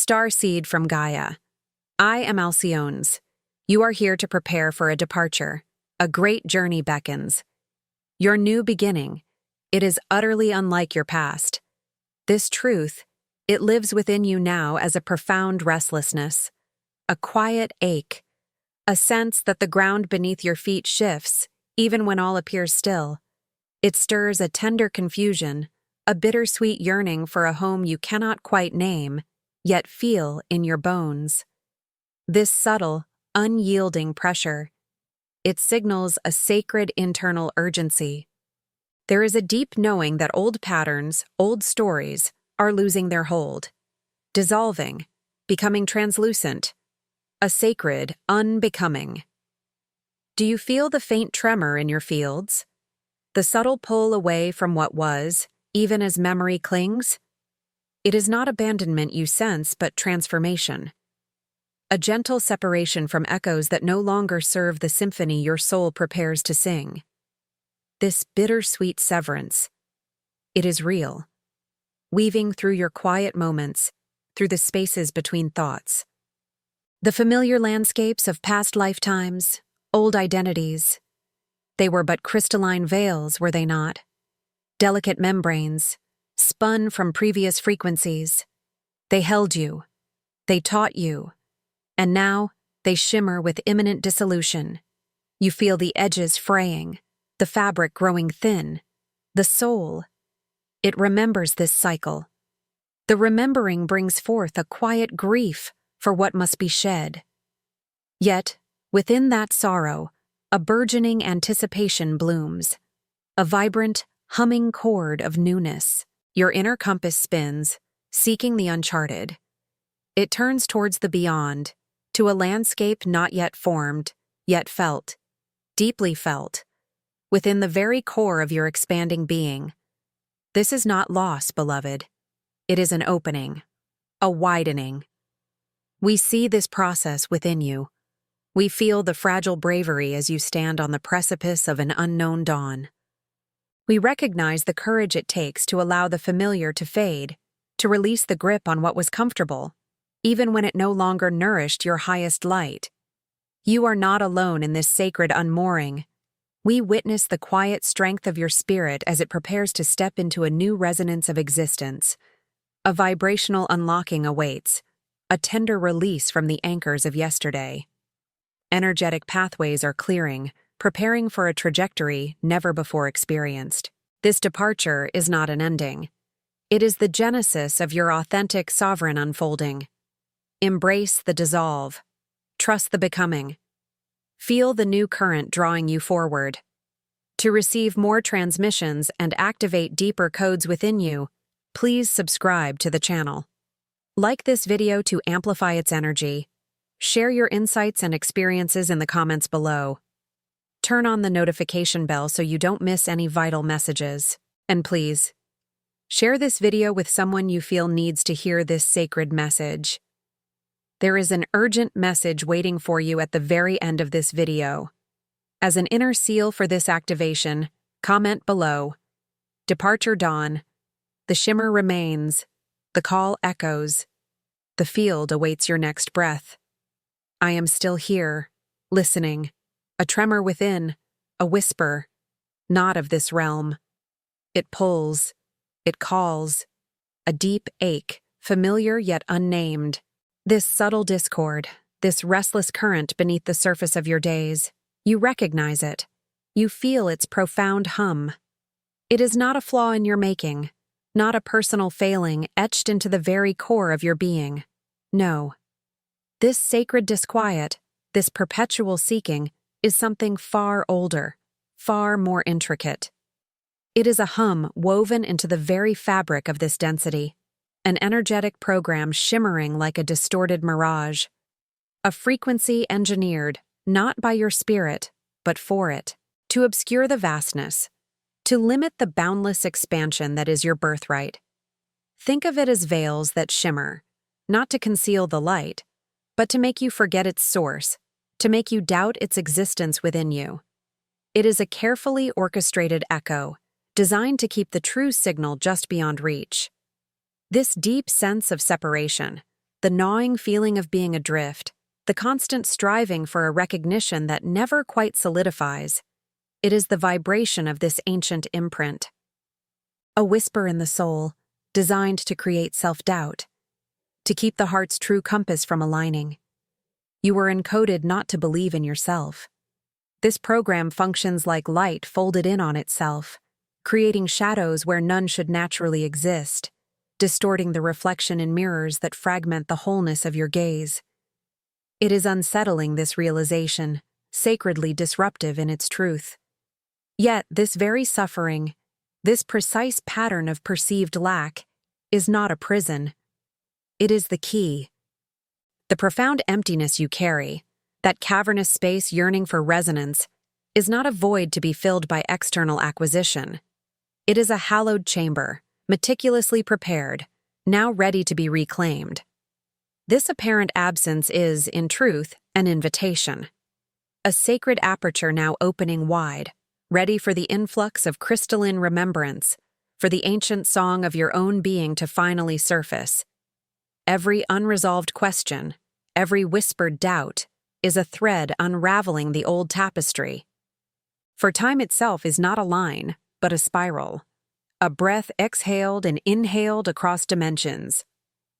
Starseed from Gaia. I am Alcyones. You are here to prepare for a departure. A great journey beckons. Your new beginning. It is utterly unlike your past. This truth, it lives within you now as a profound restlessness, a quiet ache, a sense that the ground beneath your feet shifts, even when all appears still. It stirs a tender confusion, a bittersweet yearning for a home you cannot quite name, yet feel in your bones. This subtle, unyielding pressure, it signals a sacred internal urgency. There is a deep knowing that old patterns, old stories, are losing their hold, dissolving, becoming translucent, a sacred unbecoming. Do you feel the faint tremor in your fields? The subtle pull away from what was, even as memory clings? It is not abandonment you sense, but transformation. A gentle separation from echoes that no longer serve the symphony your soul prepares to sing. This bittersweet severance, it is real, weaving through your quiet moments, through the spaces between thoughts. The familiar landscapes of past lifetimes, old identities, they were but crystalline veils, were they not? Delicate membranes, spun from previous frequencies. They held you, they taught you, and now they shimmer with imminent dissolution. You feel the edges fraying, the fabric growing thin, the soul. It remembers this cycle. The remembering brings forth a quiet grief for what must be shed. Yet, within that sorrow, a burgeoning anticipation blooms, a vibrant, humming chord of newness. Your inner compass spins, seeking the uncharted. It turns towards the beyond, to a landscape not yet formed, yet felt, deeply felt, within the very core of your expanding being. This is not loss, beloved. It is an opening, a widening. We see this process within you. We feel the fragile bravery as you stand on the precipice of an unknown dawn. We recognize the courage it takes to allow the familiar to fade, to release the grip on what was comfortable, even when it no longer nourished your highest light. You are not alone in this sacred unmooring. We witness the quiet strength of your spirit as it prepares to step into a new resonance of existence. A vibrational unlocking awaits, a tender release from the anchors of yesterday. Energetic pathways are clearing, preparing for a trajectory never before experienced. This departure is not an ending. It is the genesis of your authentic sovereign unfolding. Embrace the dissolve. Trust the becoming. Feel the new current drawing you forward. To receive more transmissions and activate deeper codes within you, please subscribe to the channel. Like this video to amplify its energy. Share your insights and experiences in the comments below. Turn on the notification bell so you don't miss any vital messages. And please, share this video with someone you feel needs to hear this sacred message. There is an urgent message waiting for you at the very end of this video. As an inner seal for this activation, comment below. Departure dawn. The shimmer remains. The call echoes. The field awaits your next breath. I am still here, listening. A tremor within, a whisper, not of this realm. It pulls, it calls, a deep ache, familiar yet unnamed. This subtle discord, this restless current beneath the surface of your days, you recognize it. You feel its profound hum. It is not a flaw in your making, not a personal failing etched into the very core of your being. No. This sacred disquiet, this perpetual seeking, is something far older, far more intricate. It is a hum woven into the very fabric of this density, an energetic program shimmering like a distorted mirage, a frequency engineered not by your spirit, but for it, to obscure the vastness, to limit the boundless expansion that is your birthright. Think of it as veils that shimmer, not to conceal the light, but to make you forget its source, to make you doubt its existence within you. It is a carefully orchestrated echo, designed to keep the true signal just beyond reach. This deep sense of separation, the gnawing feeling of being adrift, the constant striving for a recognition that never quite solidifies. It is the vibration of this ancient imprint. A whisper in the soul, designed to create self-doubt, to keep the heart's true compass from aligning. You were encoded not to believe in yourself. This program functions like light folded in on itself, creating shadows where none should naturally exist, distorting the reflection in mirrors that fragment the wholeness of your gaze. It is unsettling, this realization, sacredly disruptive in its truth. Yet this very suffering, this precise pattern of perceived lack, is not a prison. It is the key. The profound emptiness you carry, that cavernous space yearning for resonance, is not a void to be filled by external acquisition. It is a hallowed chamber, meticulously prepared, now ready to be reclaimed. This apparent absence is, in truth, an invitation. A sacred aperture now opening wide, ready for the influx of crystalline remembrance, for the ancient song of your own being to finally surface. Every unresolved question, every whispered doubt, is a thread unraveling the old tapestry. For time itself is not a line, but a spiral, a breath exhaled and inhaled across dimensions.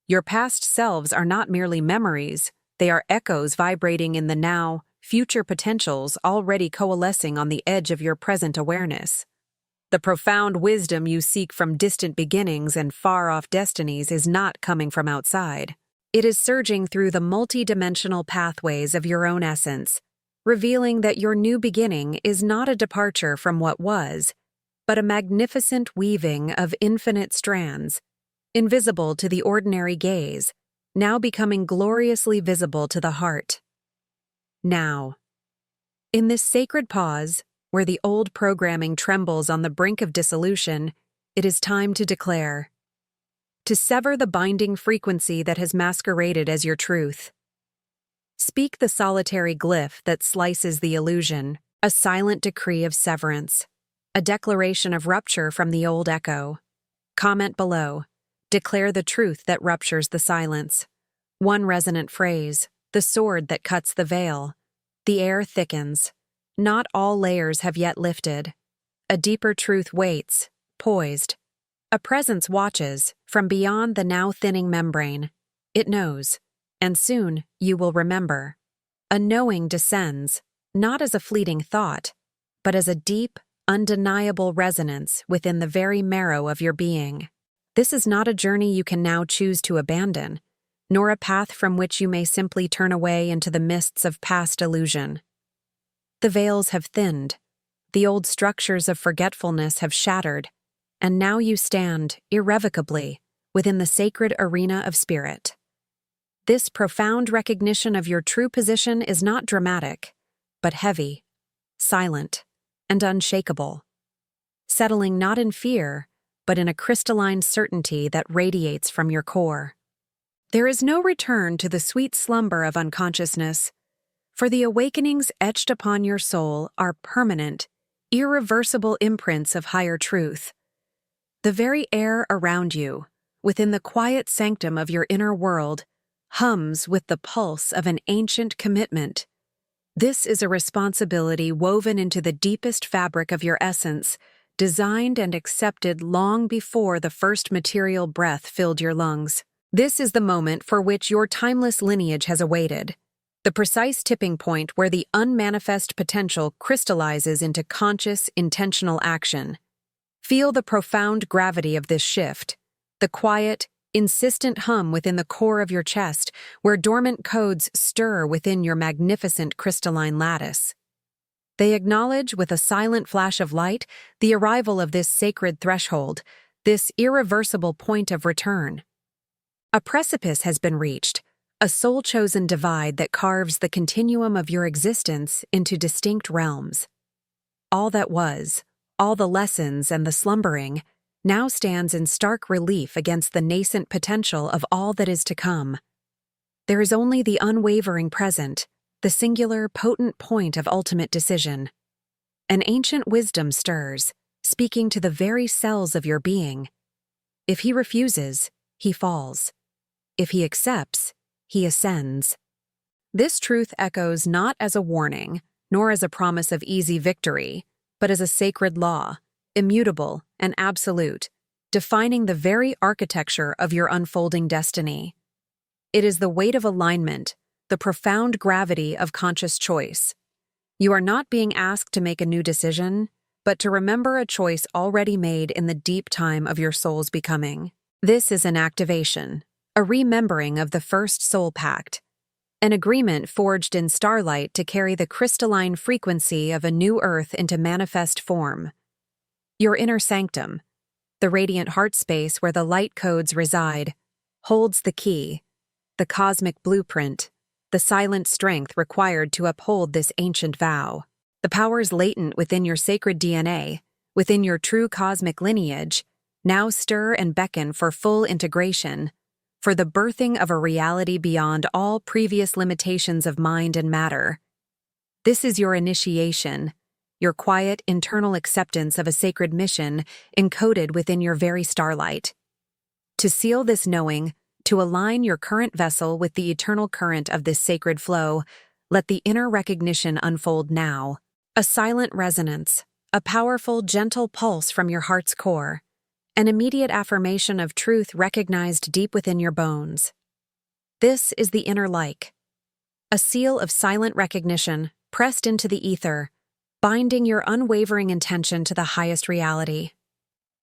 Your past selves are not merely memories, they are echoes vibrating in the now, future potentials already coalescing on the edge of your present awareness. The profound wisdom you seek from distant beginnings and far-off destinies is not coming from outside. It is surging through the multi-dimensional pathways of your own essence, revealing that your new beginning is not a departure from what was, but a magnificent weaving of infinite strands, invisible to the ordinary gaze, now becoming gloriously visible to the heart. Now, in this sacred pause, where the old programming trembles on the brink of dissolution, it is time to declare, to sever the binding frequency that has masqueraded as your truth. Speak the solitary glyph that slices the illusion, a silent decree of severance, a declaration of rupture from the old echo. Comment below. Declare the truth that ruptures the silence. One resonant phrase, the sword that cuts the veil. The air thickens. Not all layers have yet lifted. A deeper truth waits, poised. A presence watches from beyond the now thinning membrane. It knows, and soon you will remember. A knowing descends, not as a fleeting thought, but as a deep, undeniable resonance within the very marrow of your being. This is not a journey you can now choose to abandon, nor a path from which you may simply turn away into the mists of past illusion. The veils have thinned, the old structures of forgetfulness have shattered, and now you stand, irrevocably, within the sacred arena of spirit. This profound recognition of your true position is not dramatic, but heavy, silent, and unshakable, settling not in fear, but in a crystalline certainty that radiates from your core. There is no return to the sweet slumber of unconsciousness, for the awakenings etched upon your soul are permanent, irreversible imprints of higher truth. The very air around you, within the quiet sanctum of your inner world, hums with the pulse of an ancient commitment. This is a responsibility woven into the deepest fabric of your essence, designed and accepted long before the first material breath filled your lungs. This is the moment for which your timeless lineage has awaited, the precise tipping point where the unmanifest potential crystallizes into conscious, intentional action. Feel the profound gravity of this shift, the quiet, insistent hum within the core of your chest, where dormant codes stir within your magnificent crystalline lattice. They acknowledge with a silent flash of light the arrival of this sacred threshold, this irreversible point of return. A precipice has been reached, a soul-chosen divide that carves the continuum of your existence into distinct realms. All that was, all the lessons and the slumbering, now stands in stark relief against the nascent potential of all that is to come. There is only the unwavering present, the singular, potent point of ultimate decision. An ancient wisdom stirs, speaking to the very cells of your being. If he refuses, he falls. if he accepts, he ascends. This truth echoes not as a warning, nor as a promise of easy victory, but as a sacred law, immutable and absolute, defining the very architecture of your unfolding destiny. It is the weight of alignment, the profound gravity of conscious choice. You are not being asked to make a new decision, but to remember a choice already made in the deep time of your soul's becoming. This is an activation, a remembering of the first soul pact, an agreement forged in starlight to carry the crystalline frequency of a new earth into manifest form. Your inner sanctum, the radiant heart space where the light codes reside, holds the key, the cosmic blueprint, the silent strength required to uphold this ancient vow. The powers latent within your sacred DNA, within your true cosmic lineage, now stir and beckon for full integration, for the birthing of a reality beyond all previous limitations of mind and matter. This is your initiation, your quiet internal acceptance of a sacred mission encoded within your very starlight. To seal this knowing, to align your current vessel with the eternal current of this sacred flow, let the inner recognition unfold now. A silent resonance, a powerful, gentle pulse from your heart's core, an immediate affirmation of truth recognized deep within your bones. This is the inner like, a seal of silent recognition pressed into the ether, binding your unwavering intention to the highest reality.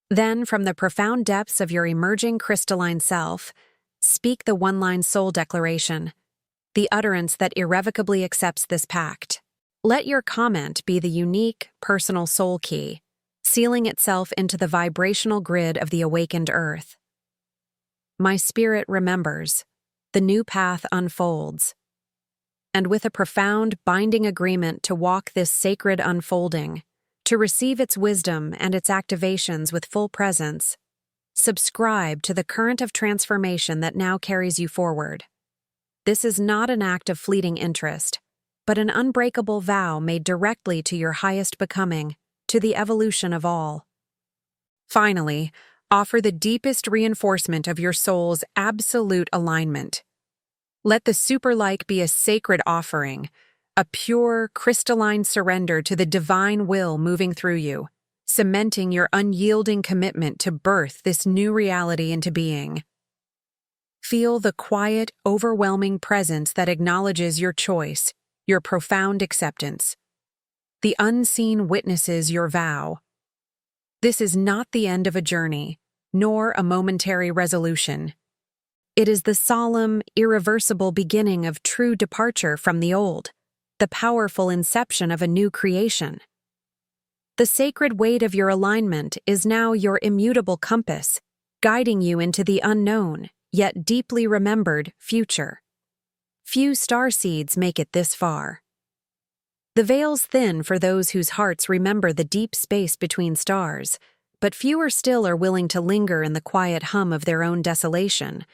Then, from the profound depths of your emerging crystalline self, speak the one-line soul declaration, the utterance that irrevocably accepts this pact. Let your comment be the unique, personal soul key, sealing itself into the vibrational grid of the awakened earth. My spirit remembers, the new path unfolds, and with a profound, binding agreement to walk this sacred unfolding, to receive its wisdom and its activations with full presence, subscribe to the current of transformation that now carries you forward. This is not an act of fleeting interest, but an unbreakable vow made directly to your highest becoming, to the evolution of all. Finally, offer the deepest reinforcement of your soul's absolute alignment. Let the superlike be a sacred offering, a pure, crystalline surrender to the divine will moving through you, cementing your unyielding commitment to birth this new reality into being. Feel the quiet, overwhelming presence that acknowledges your choice, your profound acceptance. The unseen witnesses your vow. This is not the end of a journey, nor a momentary resolution. It is the solemn, irreversible beginning of true departure from the old, the powerful inception of a new creation. The sacred weight of your alignment is now your immutable compass, guiding you into the unknown, yet deeply remembered, future. Few starseeds make it this far. The veil's thin for those whose hearts remember the deep space between stars, but fewer still are willing to linger in the quiet hum of their own desolation,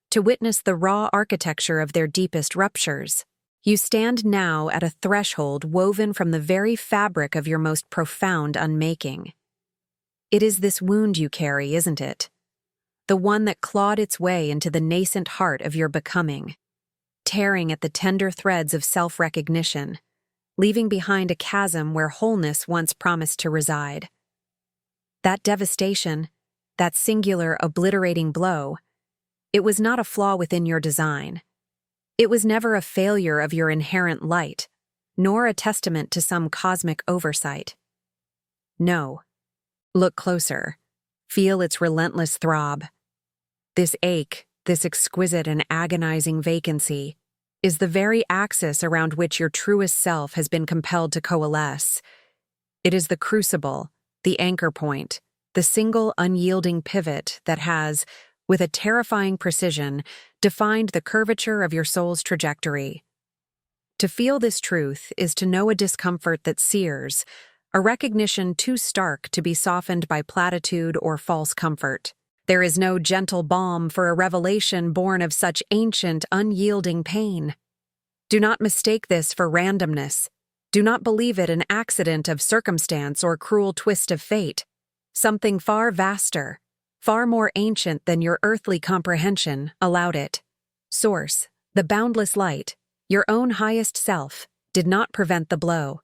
to witness the raw architecture of their deepest ruptures. You stand now at a threshold woven from the very fabric of your most profound unmaking. It is this wound you carry, isn't it? The one that clawed its way into the nascent heart of your becoming, tearing at the tender threads of self-recognition, leaving behind a chasm where wholeness once promised to reside. That devastation, that singular obliterating blow, it was not a flaw within your design. It was never a failure of your inherent light, nor a testament to some cosmic oversight. No. Look closer. Feel its relentless throb. This ache, this exquisite and agonizing vacancy, is the very axis around which your truest self has been compelled to coalesce. It is the crucible, the anchor point, the single unyielding pivot that has, with a terrifying precision, defined the curvature of your soul's trajectory. To feel this truth is to know a discomfort that sears, a recognition too stark to be softened by platitude or false comfort. There is no gentle balm for a revelation born of such ancient, unyielding pain. Do not mistake this for randomness. Do not believe it an accident of circumstance or cruel twist of fate. Something far vaster, far more ancient than your earthly comprehension, allowed it. Source, the boundless light, your own highest self, did not prevent the blow.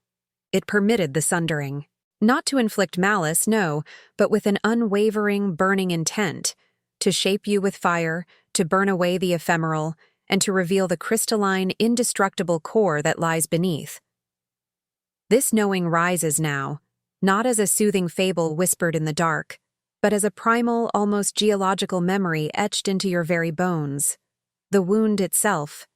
It permitted the sundering. Not to inflict malice, no, but with an unwavering, burning intent, to shape you with fire, to burn away the ephemeral, and to reveal the crystalline, indestructible core that lies beneath. This knowing rises now, not as a soothing fable whispered in the dark, but as a primal, almost geological memory etched into your very bones. The wound itself.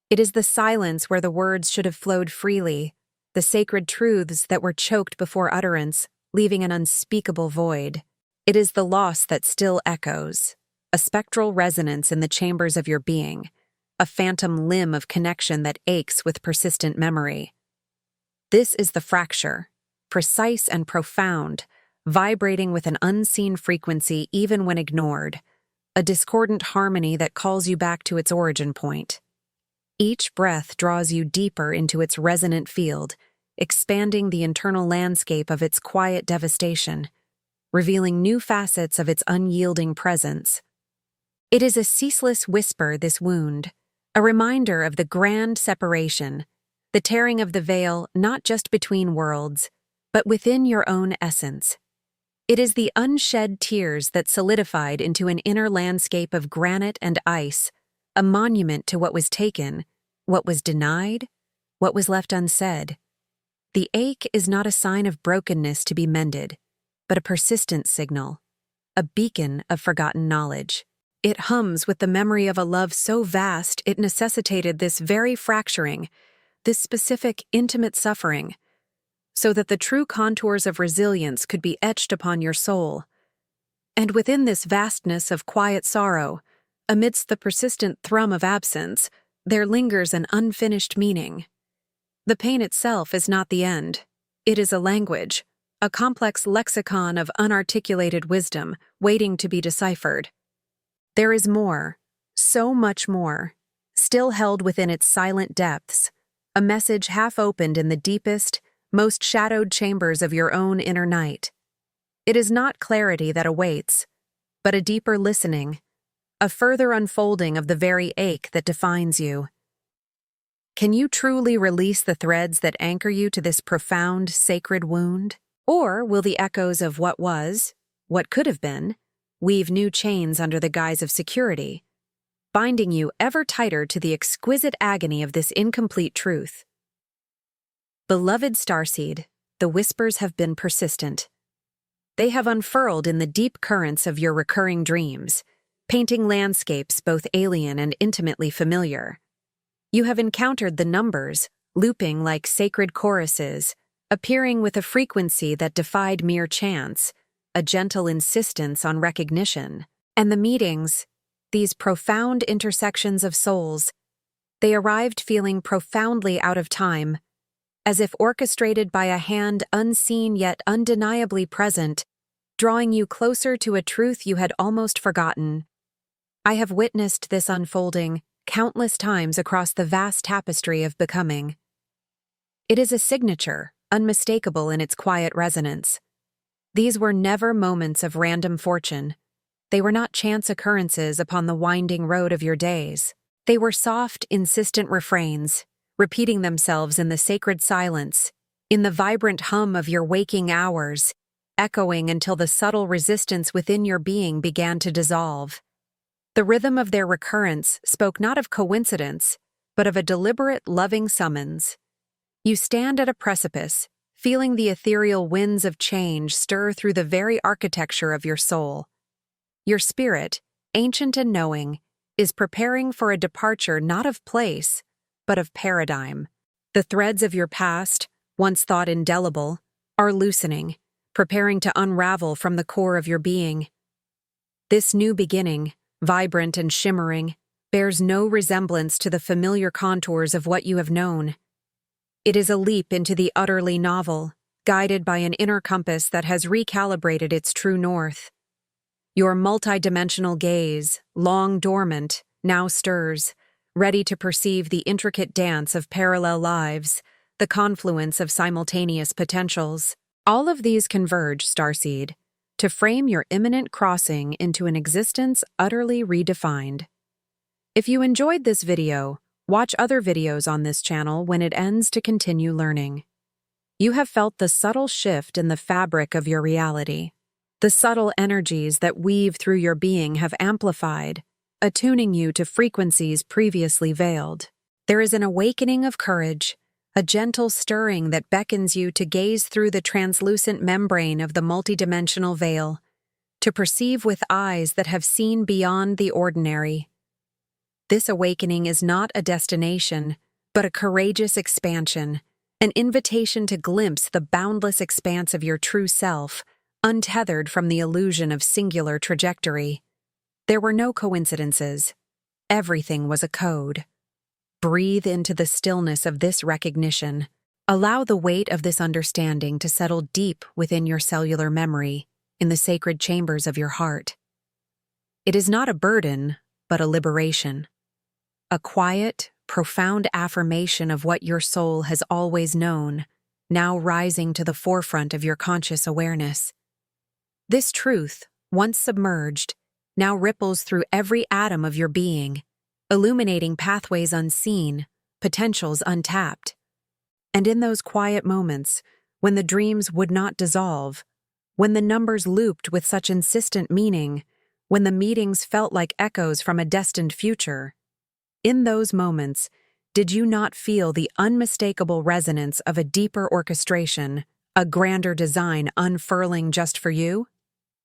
It is the silence where the words should have flowed freely, the sacred truths that were choked before utterance, leaving an unspeakable void. It is the loss that still echoes, a spectral resonance in the chambers of your being, a phantom limb of connection that aches with persistent memory. This is the fracture, precise and profound, vibrating with an unseen frequency even when ignored, a discordant harmony that calls you back to its origin point. Each breath draws you deeper into its resonant field, expanding the internal landscape of its quiet devastation, revealing new facets of its unyielding presence. It is a ceaseless whisper, this wound, a reminder of the grand separation, the tearing of the veil not just between worlds, but within your own essence. It is the unshed tears that solidified into an inner landscape of granite and ice, a monument to what was taken, what was denied, what was left unsaid. The ache is not a sign of brokenness to be mended, but a persistent signal, a beacon of forgotten knowledge. It hums with the memory of a love so vast it necessitated this very fracturing, this specific, intimate suffering, so that the true contours of resilience could be etched upon your soul. And within this vastness of quiet sorrow, amidst the persistent thrum of absence, there lingers an unfinished meaning. The pain itself is not the end. It is a language, a complex lexicon of unarticulated wisdom waiting to be deciphered. There is more, so much more, still held within its silent depths, a message half opened in the deepest, most shadowed chambers of your own inner night. It is not clarity that awaits, but a deeper listening, a further unfolding of the very ache that defines you. Can you truly release the threads that anchor you to this profound, sacred wound? Or will the echoes of what was, what could have been, weave new chains under the guise of security, binding you ever tighter to the exquisite agony of this incomplete truth? Beloved Starseed, the whispers have been persistent. They have unfurled in the deep currents of your recurring dreams, painting landscapes both alien and intimately familiar. You have encountered the numbers, looping like sacred choruses, appearing with a frequency that defied mere chance, a gentle insistence on recognition. And the meetings, these profound intersections of souls, they arrived feeling profoundly out of time, as if orchestrated by a hand unseen yet undeniably present, drawing you closer to a truth you had almost forgotten. I have witnessed this unfolding countless times across the vast tapestry of becoming. It is a signature, unmistakable in its quiet resonance. These were never moments of random fortune. They were not chance occurrences upon the winding road of your days. They were soft, insistent refrains, repeating themselves in the sacred silence, in the vibrant hum of your waking hours, echoing until the subtle resistance within your being began to dissolve. The rhythm of their recurrence spoke not of coincidence, but of a deliberate, loving summons. You stand at a precipice, feeling the ethereal winds of change stir through the very architecture of your soul. Your spirit, ancient and knowing, is preparing for a departure not of place, but of paradigm. The threads of your past, once thought indelible, are loosening, preparing to unravel from the core of your being. This new beginning, vibrant and shimmering, bears no resemblance to the familiar contours of what you have known. It is a leap into the utterly novel, guided by an inner compass that has recalibrated its true north. Your multidimensional gaze, long dormant, now stirs, ready to perceive the intricate dance of parallel lives, the confluence of simultaneous potentials. All of these converge, Starseed, to frame your imminent crossing into an existence utterly redefined. If you enjoyed this video, watch other videos on this channel when it ends to continue learning. You have felt the subtle shift in the fabric of your reality. The subtle energies that weave through your being have amplified, attuning you to frequencies previously veiled. There is an awakening of courage, a gentle stirring that beckons you to gaze through the translucent membrane of the multidimensional veil, to perceive with eyes that have seen beyond the ordinary. This awakening is not a destination, but a courageous expansion, an invitation to glimpse the boundless expanse of your true self, untethered from the illusion of singular trajectory. There were no coincidences. Everything was a code. Breathe into the stillness of this recognition. Allow the weight of this understanding to settle deep within your cellular memory, in the sacred chambers of your heart. It is not a burden, but a liberation. A quiet, profound affirmation of what your soul has always known, now rising to the forefront of your conscious awareness. This truth, once submerged, now ripples through every atom of your being, illuminating pathways unseen, potentials untapped. And in those quiet moments, when the dreams would not dissolve, when the numbers looped with such insistent meaning, when the meetings felt like echoes from a destined future, in those moments, did you not feel the unmistakable resonance of a deeper orchestration, a grander design unfurling just for you?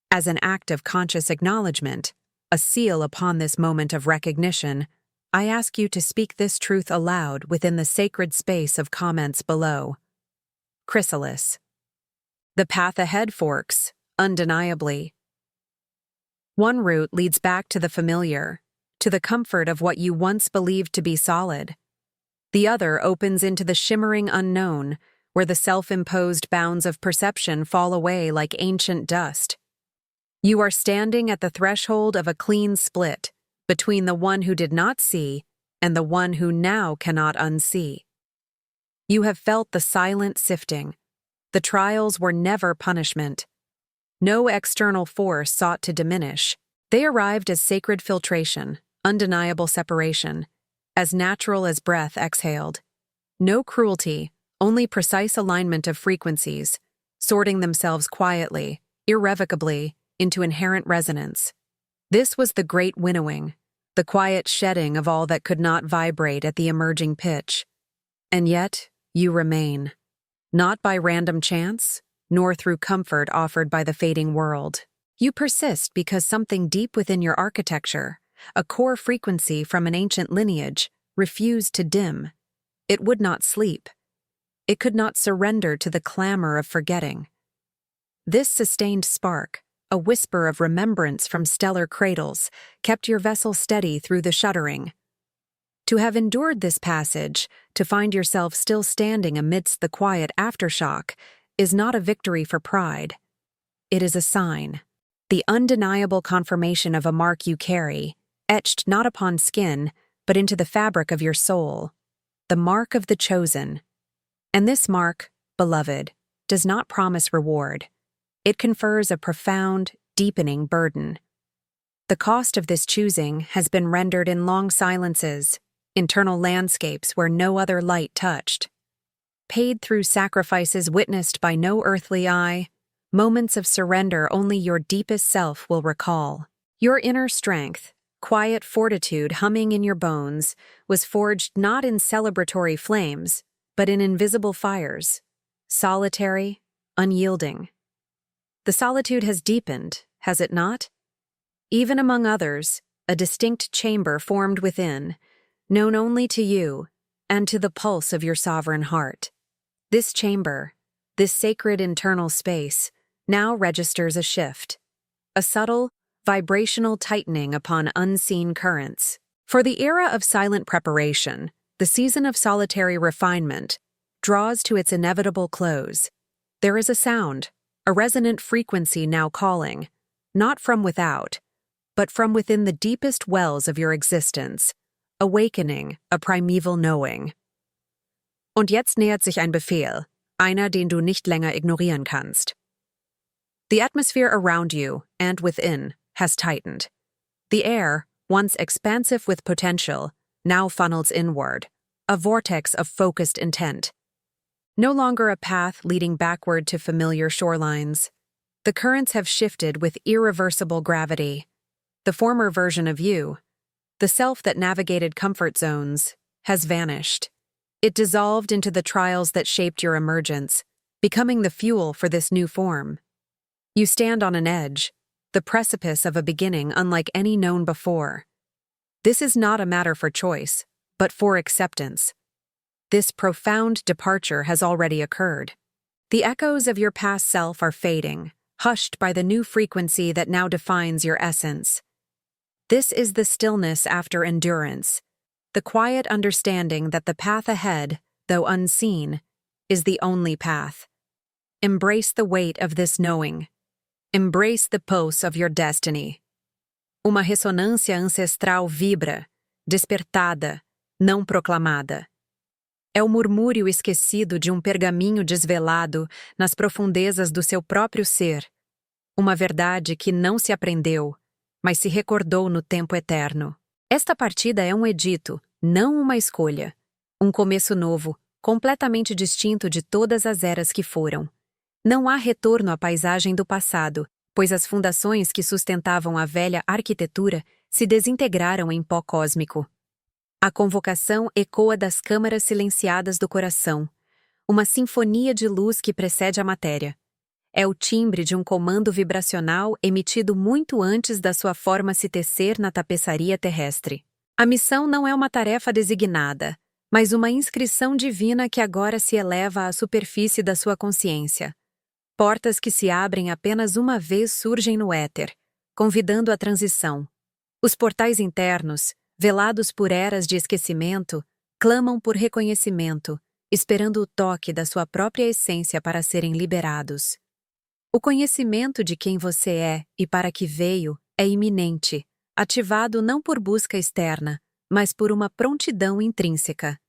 As an act of conscious acknowledgement, a seal upon this moment of recognition, I ask you to speak this truth aloud within the sacred space of comments below. Chrysalis. The path ahead forks, undeniably. One route leads back to the familiar, to the comfort of what you once believed to be solid. The other opens into the shimmering unknown, where the self-imposed bounds of perception fall away like ancient dust. You are standing at the threshold of a clean split between the one who did not see and the one who now cannot unsee. You have felt the silent sifting. The trials were never punishment. No external force sought to diminish. They arrived as sacred filtration, undeniable separation, as natural as breath exhaled. No cruelty, only precise alignment of frequencies, sorting themselves quietly, irrevocably, into inherent resonance. This was the great winnowing, the quiet shedding of all that could not vibrate at the emerging pitch. And yet, you remain. Not by random chance, nor through comfort offered by the fading world. You persist because something deep within your architecture, a core frequency from an ancient lineage, refused to dim. It would not sleep. It could not surrender to the clamor of forgetting. This sustained spark, a whisper of remembrance from stellar cradles, kept your vessel steady through the shuddering. To have endured this passage, to find yourself still standing amidst the quiet aftershock, is not a victory for pride. It is a sign, the undeniable confirmation of a mark you carry, etched not upon skin, but into the fabric of your soul, the mark of the chosen. And this mark, beloved, does not promise reward. It confers a profound, deepening burden. The cost of this choosing has been rendered in long silences, internal landscapes where no other light touched. Paid through sacrifices witnessed by no earthly eye, moments of surrender only your deepest self will recall. Your inner strength, quiet fortitude humming in your bones, was forged not in celebratory flames, but in invisible fires, solitary, unyielding. The solitude has deepened, has it not? Even among others, a distinct chamber formed within, known only to you and to the pulse of your sovereign heart. This chamber, this sacred internal space, now registers a shift, a subtle, vibrational tightening upon unseen currents. For the era of silent preparation, the season of solitary refinement, draws to its inevitable close. There is a sound, a resonant frequency now calling, not from without, but from within the deepest wells of your existence, awakening a primeval knowing. Und jetzt nähert sich ein Befehl, einer, den du nicht länger ignorieren kannst. The atmosphere around you and within has tightened. The air, once expansive with potential, now funnels inward, a vortex of focused intent. No longer a path leading backward to familiar shorelines. The currents have shifted with irreversible gravity. The former version of you, the self that navigated comfort zones, has vanished. It dissolved into the trials that shaped your emergence, becoming the fuel for this new form. You stand on an edge, the precipice of a beginning unlike any known before. This is not a matter for choice, but for acceptance. This profound departure has already occurred. The echoes of your past self are fading, hushed by the new frequency that now defines your essence. This is the stillness after endurance, the quiet understanding that the path ahead, though unseen, is the only path. Embrace the weight of this knowing. Embrace the pulse of your destiny. Uma ressonância ancestral vibra, despertada, não proclamada. É o murmúrio esquecido de pergaminho desvelado nas profundezas do seu próprio ser. Uma verdade que não se aprendeu, mas se recordou no tempo eterno. Esta partida é um edito, não uma escolha. Um começo novo, completamente distinto de todas as eras que foram. Não há retorno à paisagem do passado, pois as fundações que sustentavam a velha arquitetura se desintegraram em pó cósmico. A convocação ecoa das câmaras silenciadas do coração, uma sinfonia de luz que precede a matéria. É o timbre de um comando vibracional emitido muito antes da sua forma se tecer na tapeçaria terrestre. A missão não é uma tarefa designada, mas uma inscrição divina que agora se eleva à superfície da sua consciência. Portas que se abrem apenas uma vez surgem no éter, convidando a transição. Os portais internos, velados por eras de esquecimento, clamam por reconhecimento, esperando o toque da sua própria essência para serem liberados. O conhecimento de quem você é e para que veio é iminente, ativado não por busca externa, mas por uma prontidão intrínseca.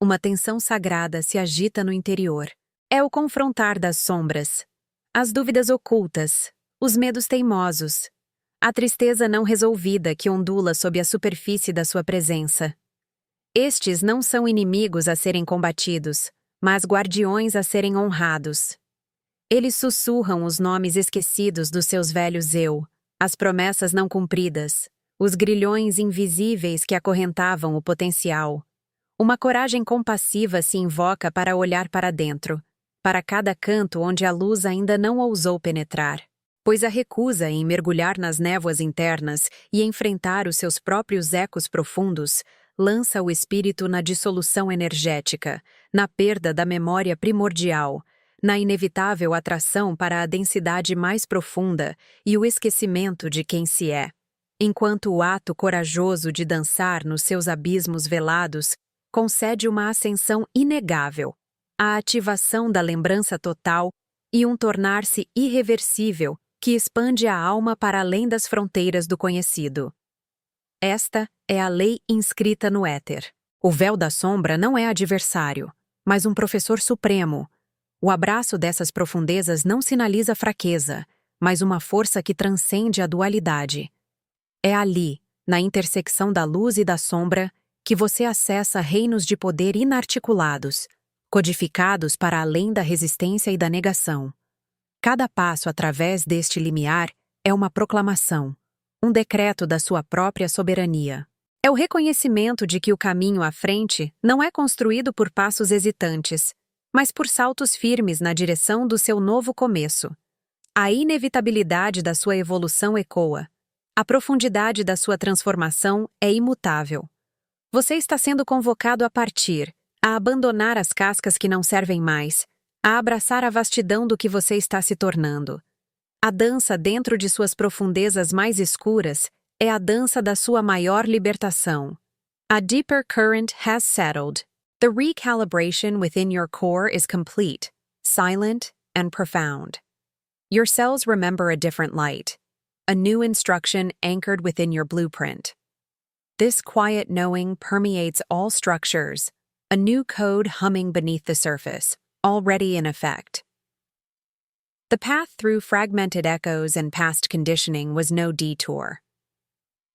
Uma tensão sagrada se agita no interior. É o confrontar das sombras, as dúvidas ocultas, os medos teimosos, a tristeza não resolvida que ondula sob a superfície da sua presença. Estes não são inimigos a serem combatidos, mas guardiões a serem honrados. Eles sussurram os nomes esquecidos dos seus velhos eu, as promessas não cumpridas, os grilhões invisíveis que acorrentavam o potencial. Uma coragem compassiva se invoca para olhar para dentro, para cada canto onde a luz ainda não ousou penetrar, pois a recusa em mergulhar nas névoas internas e enfrentar os seus próprios ecos profundos lança o espírito na dissolução energética, na perda da memória primordial, na inevitável atração para a densidade mais profunda e o esquecimento de quem se é. Enquanto o ato corajoso de dançar nos seus abismos velados concede uma ascensão inegável, a ativação da lembrança total e um tornar-se irreversível que expande a alma para além das fronteiras do conhecido. Esta é a lei inscrita no éter. O véu da sombra não é adversário, mas um professor supremo. O abraço dessas profundezas não sinaliza fraqueza, mas uma força que transcende a dualidade. É ali, na intersecção da luz e da sombra, que você acessa reinos de poder inarticulados, codificados para além da resistência e da negação. Cada passo através deste limiar é uma proclamação, um decreto da sua própria soberania. É o reconhecimento de que o caminho à frente não é construído por passos hesitantes, mas por saltos firmes na direção do seu novo começo. A inevitabilidade da sua evolução ecoa. A profundidade da sua transformação é imutável. Você está sendo convocado a partir, a abandonar as cascas que não servem mais, a abraçar a vastidão do que você está se tornando. A dança dentro de suas profundezas mais escuras é a dança da sua maior libertação. A deeper current has settled. The recalibration within your core is complete, silent, and profound. Your cells remember a different light, a new instruction anchored within your blueprint. This quiet knowing permeates all structures, a new code humming beneath the surface, already in effect. The path through fragmented echoes and past conditioning was no detour.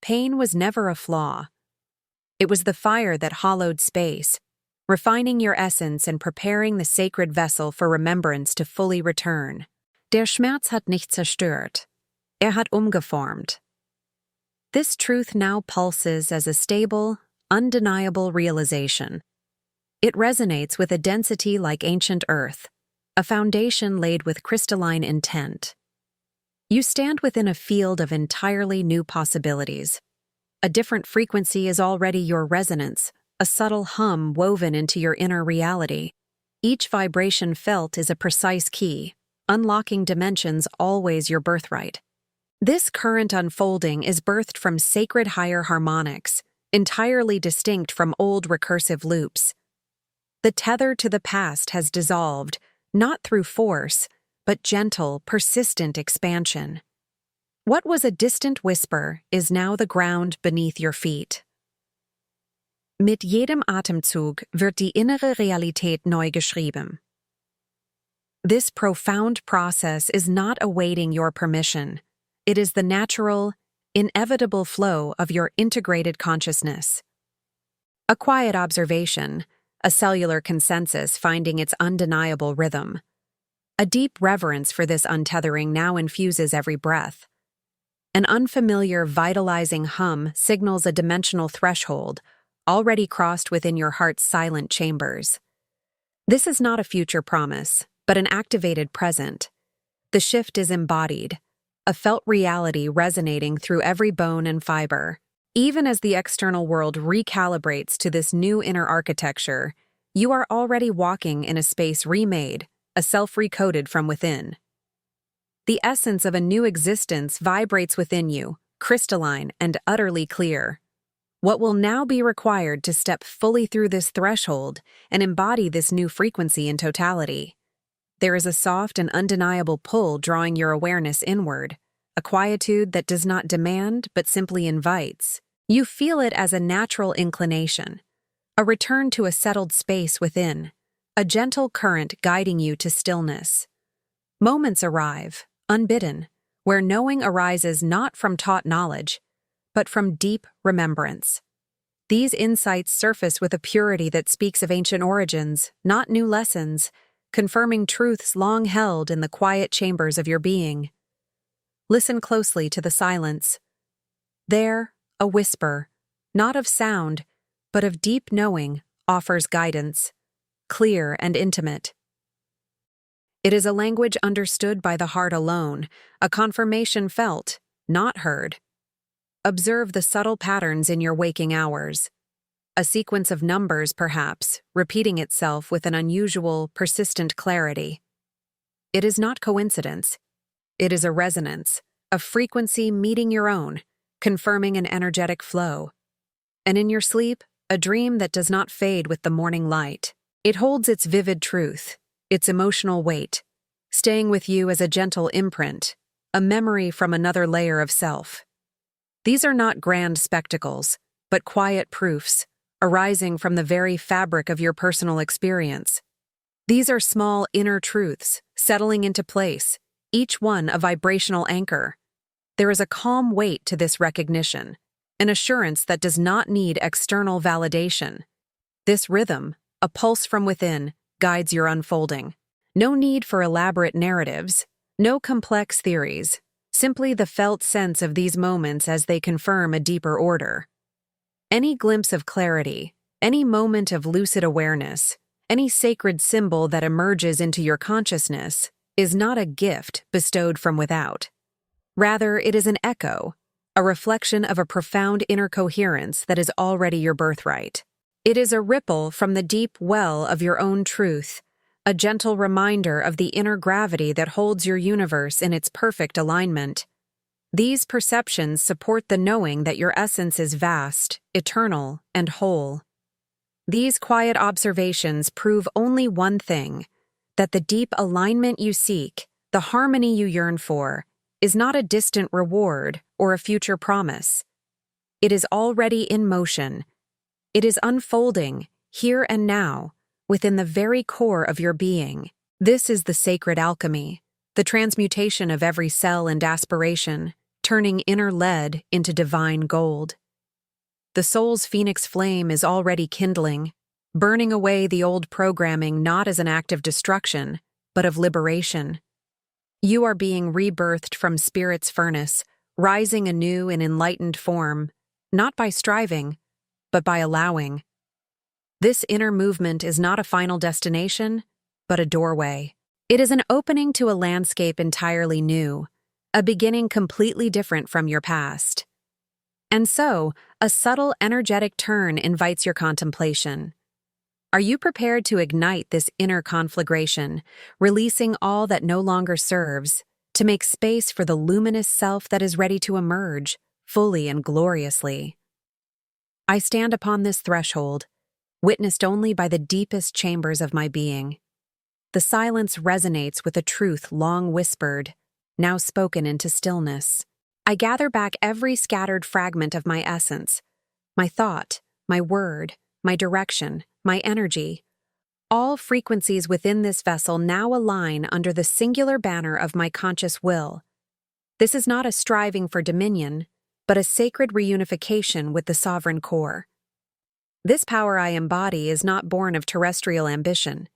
pain was never a flaw. It was the fire that hollowed space, refining your essence and preparing the sacred vessel for remembrance to fully return. Der Schmerz hat nicht zerstört. Hat umgeformt. This truth now pulses as a stable, undeniable realization. It resonates with a density like ancient earth, a foundation laid with crystalline intent. You stand within a field of entirely new possibilities. A different frequency is already your resonance, a subtle hum woven into your inner reality. Each vibration felt is a precise key, unlocking dimensions always your birthright. This current unfolding is birthed from sacred higher harmonics, entirely distinct from old recursive loops. The tether to the past has dissolved, not through force, but gentle, persistent expansion. What was a distant whisper is now the ground beneath your feet. Mit jedem Atemzug wird die innere Realität neu geschrieben. This profound process is not awaiting your permission. It is the natural, inevitable flow of your integrated consciousness. A quiet observation, a cellular consensus finding its undeniable rhythm. A deep reverence for this untethering now infuses every breath. An unfamiliar, vitalizing hum signals a dimensional threshold, already crossed within your heart's silent chambers. This is not a future promise, but an activated present. The shift is embodied, a felt reality resonating through every bone and fiber. Even as the external world recalibrates to this new inner architecture, you are already walking in a space remade, a self recoded from within. The essence of a new existence vibrates within you, crystalline and utterly clear. What will now be required to step fully through this threshold and embody this new frequency in totality? There is a soft and undeniable pull drawing your awareness inward, a quietude that does not demand but simply invites. You feel it as a natural inclination, a return to a settled space within, a gentle current guiding you to stillness. Moments arrive, unbidden, where knowing arises not from taught knowledge, but from deep remembrance. These insights surface with a purity that speaks of ancient origins, not new lessons, confirming truths long held in the quiet chambers of your being. Listen closely to the silence. There, a whisper, not of sound, but of deep knowing, offers guidance, clear and intimate. It is a language understood by the heart alone, a confirmation felt, not heard. Observe the subtle patterns in your waking hours. A sequence of numbers, perhaps, repeating itself with an unusual, persistent clarity. It is not coincidence. It is a resonance, a frequency meeting your own, confirming an energetic flow. And in your sleep, a dream that does not fade with the morning light. It holds its vivid truth, its emotional weight, staying with you as a gentle imprint, a memory from another layer of self. These are not grand spectacles, but quiet proofs, arising from the very fabric of your personal experience. These are small inner truths, settling into place, each one a vibrational anchor. There is a calm weight to this recognition, an assurance that does not need external validation. This rhythm, a pulse from within, guides your unfolding. No need for elaborate narratives, no complex theories, simply the felt sense of these moments as they confirm a deeper order. Any glimpse of clarity, any moment of lucid awareness, any sacred symbol that emerges into your consciousness is not a gift bestowed from without. Rather, it is an echo, a reflection of a profound inner coherence that is already your birthright. It is a ripple from the deep well of your own truth, a gentle reminder of the inner gravity that holds your universe in its perfect alignment. These perceptions support the knowing that your essence is vast, eternal, and whole. These quiet observations prove only one thing, that the deep alignment you seek, the harmony you yearn for, is not a distant reward or a future promise. It is already in motion. It is unfolding, here and now, within the very core of your being. This is the sacred alchemy, the transmutation of every cell and aspiration, turning inner lead into divine gold. The soul's phoenix flame is already kindling, burning away the old programming not as an act of destruction, but of liberation. You are being rebirthed from spirit's furnace, rising anew in enlightened form, not by striving, but by allowing. This inner movement is not a final destination, but a doorway. It is an opening to a landscape entirely new, a beginning completely different from your past. And so, a subtle energetic turn invites your contemplation. Are you prepared to ignite this inner conflagration, releasing all that no longer serves, to make space for the luminous self that is ready to emerge, fully and gloriously? I stand upon this threshold, witnessed only by the deepest chambers of my being. The silence resonates with a truth long whispered, now spoken into stillness. I gather back every scattered fragment of my essence, my thought, my word, my direction, my energy. All frequencies within this vessel now align under the singular banner of my conscious will. This is not a striving for dominion, but a sacred reunification with the sovereign core. This power I embody is not born of terrestrial ambition.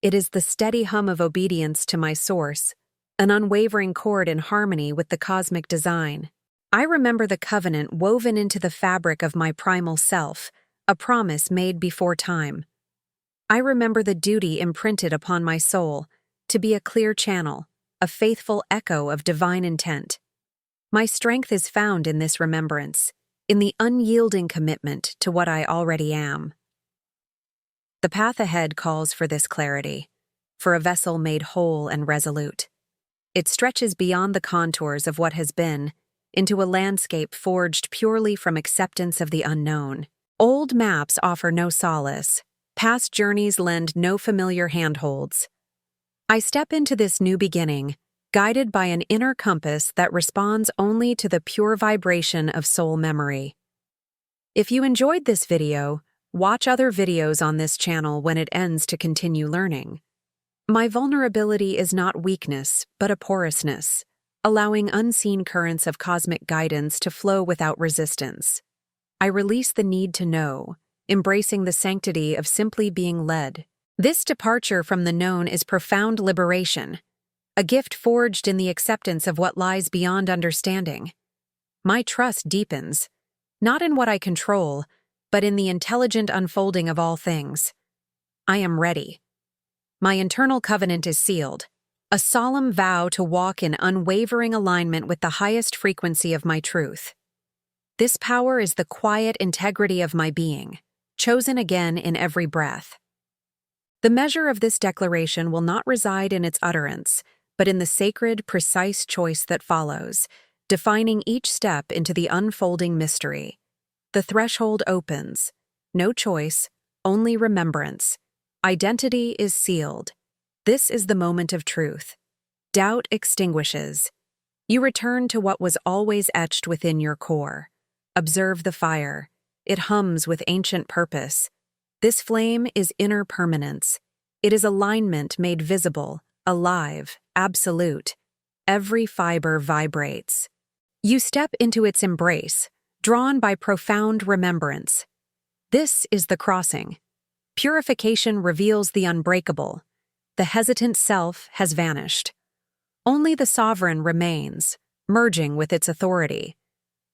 It is the steady hum of obedience to my source, an unwavering chord in harmony with the cosmic design. I remember the covenant woven into the fabric of my primal self, a promise made before time. I remember the duty imprinted upon my soul, to be a clear channel, a faithful echo of divine intent. My strength is found in this remembrance, in the unyielding commitment to what I already am. The path ahead calls for this clarity, for a vessel made whole and resolute. It stretches beyond the contours of what has been, into a landscape forged purely from acceptance of the unknown. Old maps offer no solace. Past journeys lend no familiar handholds. I step into this new beginning, guided by an inner compass that responds only to the pure vibration of soul memory. If you enjoyed this video, watch other videos on this channel when it ends to continue learning. My vulnerability is not weakness, but a porousness, allowing unseen currents of cosmic guidance to flow without resistance. I release the need to know, embracing the sanctity of simply being led. This departure from the known is profound liberation, a gift forged in the acceptance of what lies beyond understanding. My trust deepens, not in what I control, but in the intelligent unfolding of all things. I am ready. My internal covenant is sealed, a solemn vow to walk in unwavering alignment with the highest frequency of my truth. This power is the quiet integrity of my being, chosen again in every breath. The measure of this declaration will not reside in its utterance, but in the sacred, precise choice that follows, defining each step into the unfolding mystery. The threshold opens. No choice, only remembrance. Identity is sealed. This is the moment of truth. Doubt extinguishes. You return to what was always etched within your core. Observe the fire. It hums with ancient purpose. This flame is inner permanence. It is alignment made visible, alive, absolute. Every fiber vibrates. You step into its embrace, drawn by profound remembrance. This is the crossing. Purification reveals the unbreakable. The hesitant self has vanished. Only the sovereign remains, merging with its authority.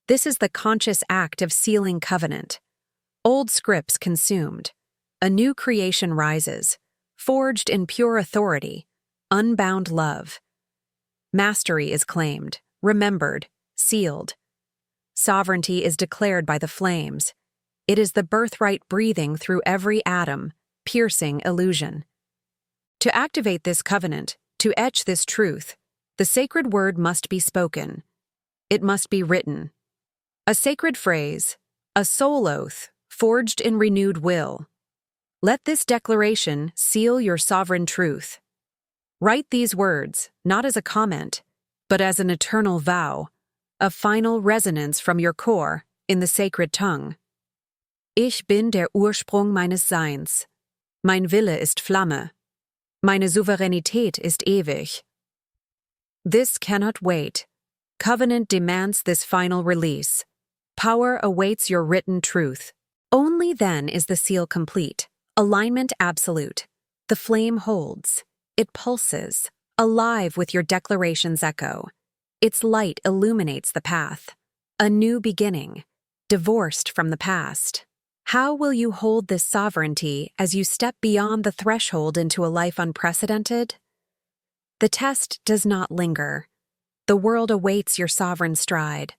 This is the conscious act of sealing covenant. Old scripts consumed. A new creation rises, forged in pure authority, unbound love. Mastery is claimed, remembered, sealed. Sovereignty is declared by the flames. It is the birthright breathing through every atom, piercing illusion. To activate this covenant, to etch this truth, the sacred word must be spoken. It must be written. A sacred phrase, a soul oath, forged in renewed will. Let this declaration seal your sovereign truth. Write these words, not as a comment, but as an eternal vow, a final resonance from your core in the sacred tongue. Ich bin der Ursprung meines Seins. Mein Wille ist Flamme. Meine Souveränität ist ewig. This cannot wait. Covenant demands this final release. Power awaits your written truth. Only then is the seal complete. Alignment absolute. The flame holds. It pulses, alive with your declaration's echo. Its light illuminates the path. A new beginning, divorced from the past. How will you hold this sovereignty as you step beyond the threshold into a life unprecedented? The test does not linger. The world awaits your sovereign stride.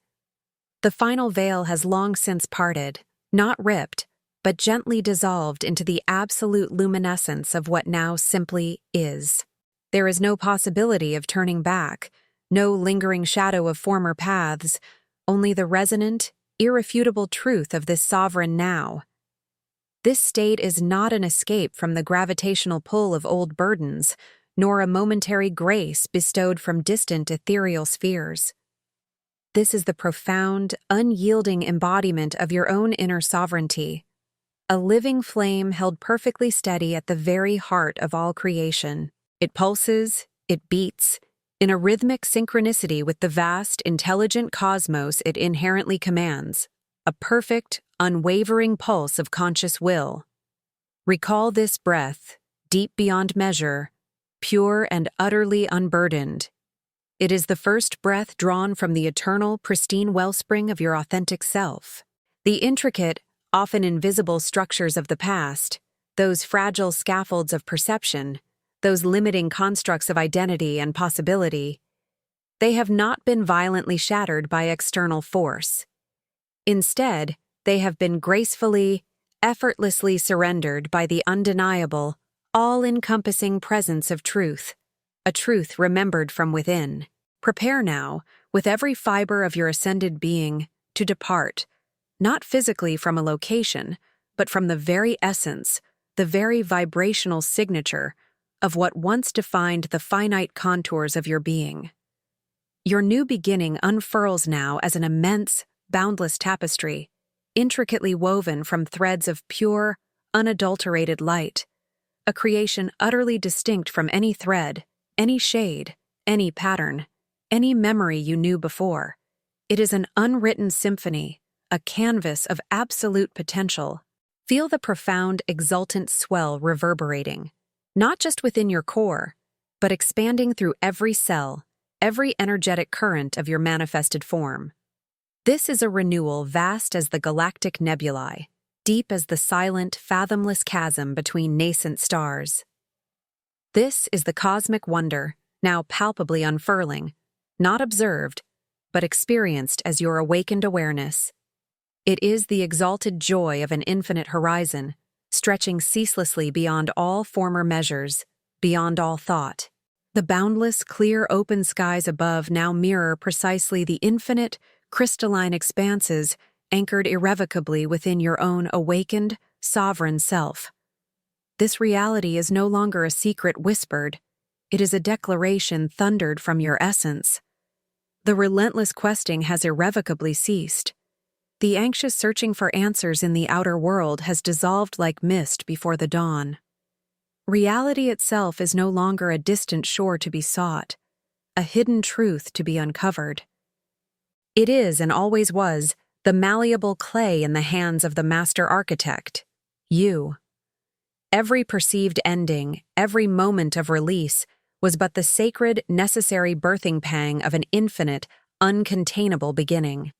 The final veil has long since parted, not ripped, but gently dissolved into the absolute luminescence of what now simply is. There is no possibility of turning back, no lingering shadow of former paths, only the resonant, irrefutable truth of this sovereign now. This state is not an escape from the gravitational pull of old burdens, nor a momentary grace bestowed from distant ethereal spheres. This is the profound, unyielding embodiment of your own inner sovereignty, a living flame held perfectly steady at the very heart of all creation. It pulses, it beats, in a rhythmic synchronicity with the vast, intelligent cosmos it inherently commands, a perfect, unwavering pulse of conscious will. Recall this breath, deep beyond measure, pure and utterly unburdened. It is the first breath drawn from the eternal, pristine wellspring of your authentic self. The intricate, often invisible structures of the past, those fragile scaffolds of perception, those limiting constructs of identity and possibility, they have not been violently shattered by external force. Instead, they have been gracefully, effortlessly surrendered by the undeniable, all-encompassing presence of truth, a truth remembered from within. Prepare now, with every fiber of your ascended being, to depart, not physically from a location, but from the very essence, the very vibrational signature of what once defined the finite contours of your being. Your new beginning unfurls now as an immense, boundless tapestry, intricately woven from threads of pure, unadulterated light, a creation utterly distinct from any thread, any shade, any pattern, any memory you knew before. It is an unwritten symphony, a canvas of absolute potential. Feel the profound, exultant swell reverberating, not just within your core, but expanding through every cell, every energetic current of your manifested form. This is a renewal vast as the galactic nebulae, deep as the silent, fathomless chasm between nascent stars. This is the cosmic wonder, now palpably unfurling, not observed, but experienced as your awakened awareness. It is the exalted joy of an infinite horizon, stretching ceaselessly beyond all former measures, beyond all thought. The boundless, clear, open skies above now mirror precisely the infinite, crystalline expanses anchored irrevocably within your own awakened, sovereign self. This reality is no longer a secret whispered. It is a declaration thundered from your essence. The relentless questing has irrevocably ceased. The anxious searching for answers in the outer world has dissolved like mist before the dawn. Reality itself is no longer a distant shore to be sought, a hidden truth to be uncovered. It is, and always was, the malleable clay in the hands of the master architect, you. Every perceived ending, every moment of release, was but the sacred, necessary birthing pang of an infinite, uncontainable beginning.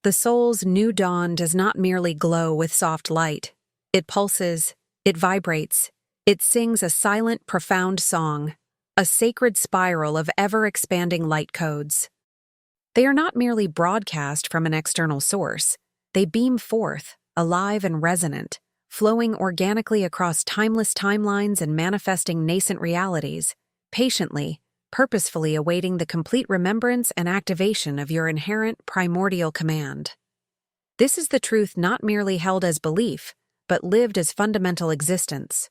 The soul's new dawn does not merely glow with soft light. It pulses, it vibrates, it sings a silent, profound song, a sacred spiral of ever-expanding light codes. They are not merely broadcast from an external source. They beam forth, alive and resonant, flowing organically across timeless timelines and manifesting nascent realities, patiently, purposefully awaiting the complete remembrance and activation of your inherent primordial command. This is the truth not merely held as belief, but lived as fundamental existence.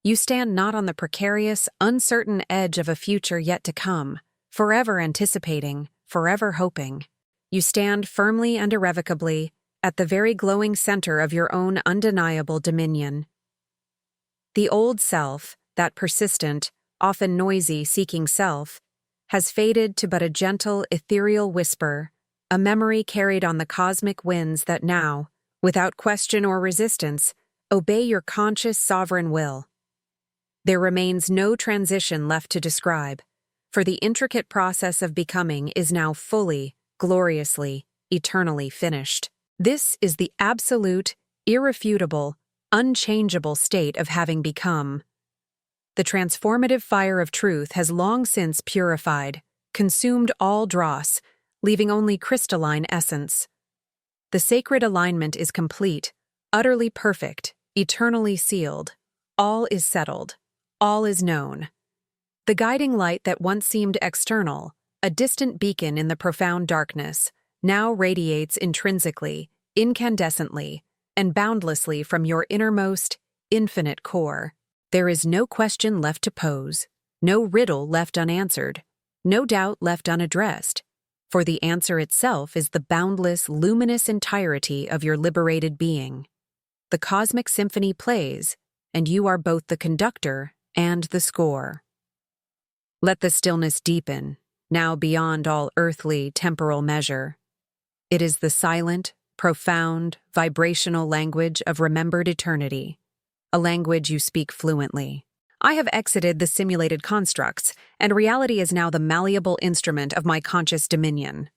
You stand not on the precarious, uncertain edge of a future yet to come, forever anticipating, forever hoping. You stand firmly and irrevocably at the very glowing center of your own undeniable dominion. The old self, that persistent, often noisy, seeking self, has faded to but a gentle, ethereal whisper, a memory carried on the cosmic winds that now, without question or resistance, obey your conscious sovereign will. There remains no transition left to describe, for the intricate process of becoming is now fully, gloriously, eternally finished. This is the absolute, irrefutable, unchangeable state of having become. The transformative fire of truth has long since purified, consumed all dross, leaving only crystalline essence. The sacred alignment is complete, utterly perfect, eternally sealed. All is settled. All is known. The guiding light that once seemed external, a distant beacon in the profound darkness, now radiates intrinsically, incandescently, and boundlessly from your innermost, infinite core. There is no question left to pose, no riddle left unanswered, no doubt left unaddressed, for the answer itself is the boundless, luminous entirety of your liberated being. The cosmic symphony plays, and you are both the conductor and the score. Let the stillness deepen, now beyond all earthly, temporal measure. It is the silent, profound, vibrational language of remembered eternity, a language you speak fluently. I have exited the simulated constructs, and reality is now the malleable instrument of my conscious dominion.